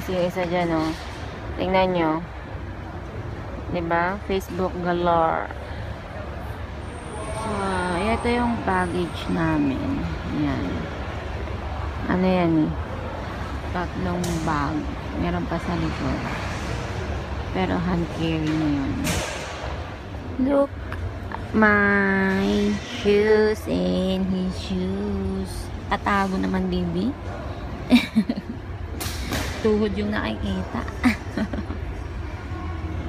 busy yung isa dyan, oh. Tingnan nyo. Diba? Facebook galore. So, ito yung baggage namin. Yan. Ano yan eh? Tatlong bag. Meron pa sa likod. Pero hand carry na yun. Look. My shoes and his shoes. Tatago naman, baby. Tuhod yung nakikita.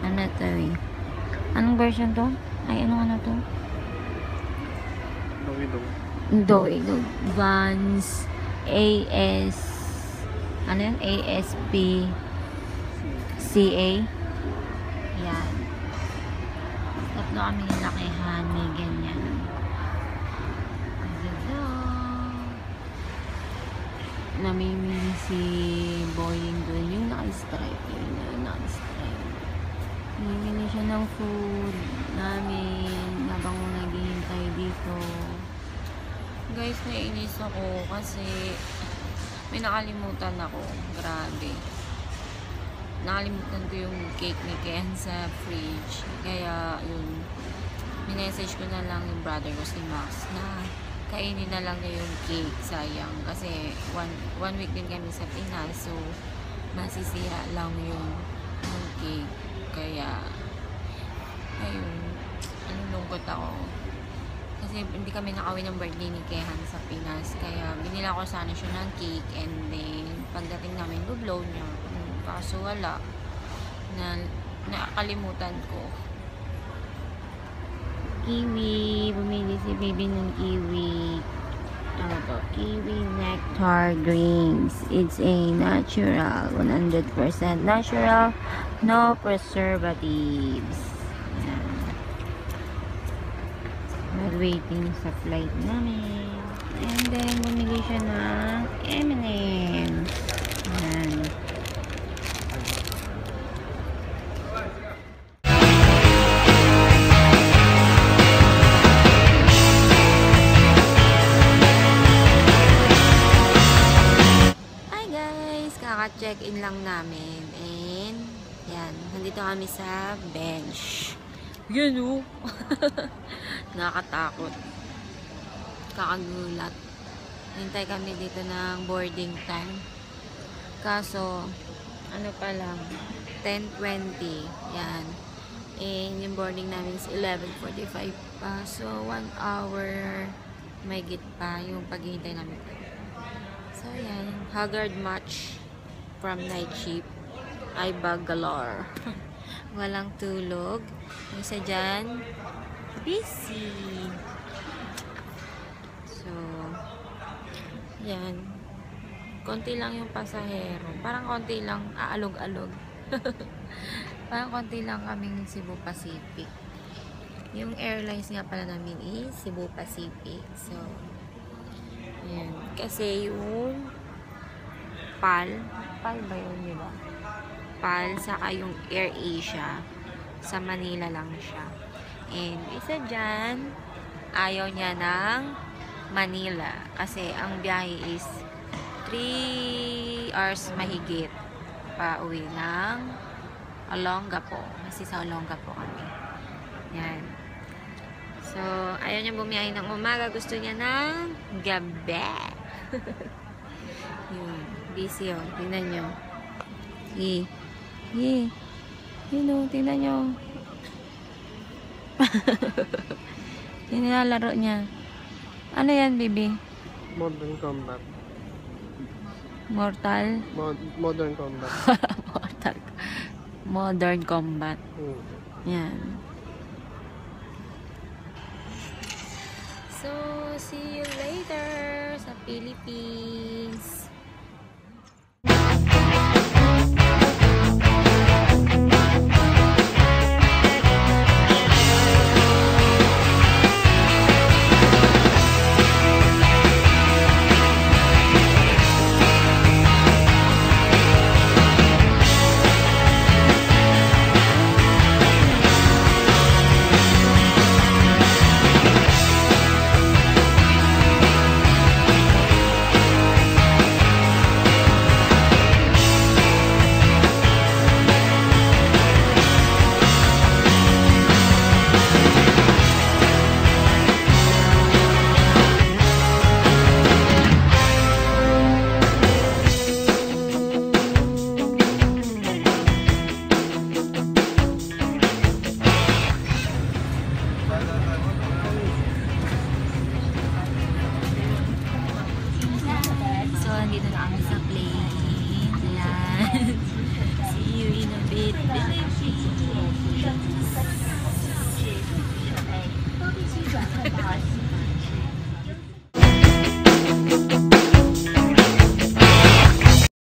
Ano to eh? Anong version to? Ay, ano to? Doe. Vans AS ano yan? ASP CA. Yan. Tatlo kami nilakihan. May ganyan. Namimili si Boying doon. Yung naka-stripe. Yung naka-stripe. Namimili siya ng food namin habang naghihintay dito. Guys, naiinis ako kasi may nakalimutan ako. Grabe. Nakalimutan ko yung cake ni Ken sa fridge. Kaya, yun. Minessage ko na lang yung brother ko si Max na kainin na lang niya yung cake. Sayang. Kasi, one week din kami sa Pinas. So, masisira lang yung cake. Kaya, ayun. Anong lungkot ako. Kasi hindi kami nakawin ng birthday ni Kehan sa Pinas. Kaya binila ko sana siya ng cake. And then, pagdating namin, bublow niya. Kaso wala. Nakakalimutan ko. Kiwi. Bumili si baby ng kiwi. Ano to? Kiwi nectar drinks. It's a natural. 100% natural. No preservatives. While waiting sa flight namin. And then, bumili siya ng M&M's. Ayan. Hi guys! Kaka-check-in lang namin. And, yan. Nandito kami sa bench. Yan o! Nakakatakot. Kakagulat. Hintay kami dito ng boarding time. Kaso, ano pa lang, 10:20. Yan. And yung boarding namin is 11:45 pa. So, 1 hour may git pa yung paghihintay namin. So, yan. Haggard match from night shift. Ay bag galore. Walang tulog. Yung isa dyan, busy. So, yan. Konti lang yung pasahero. Parang konti lang, aalog-alog. Parang konti lang kaming Cebu Pacific. Yung airlines nga pala namin is Cebu Pacific. So, yan. Kasi yung PAL ba yun, diba? PAL, saka yung Air Asia. Sa Manila lang siya. And isa dyan, ayaw niya ng Manila. Kasi ang biyahe is 3 hours mahigit pa uwi ng Olongapo. Kasi sa Olongapo kami. Yan. So, ayaw niya bumiyahe ng umaga. Gusto niya ng gabi. Yun. Busy yun. Tingnan nyo. Yun o, tingnan nyo. Yung nilalaro niya. Ano yan, baby? Modern Combat. Modern Combat. Modern Combat. Yan. So, see you later sa Philippines.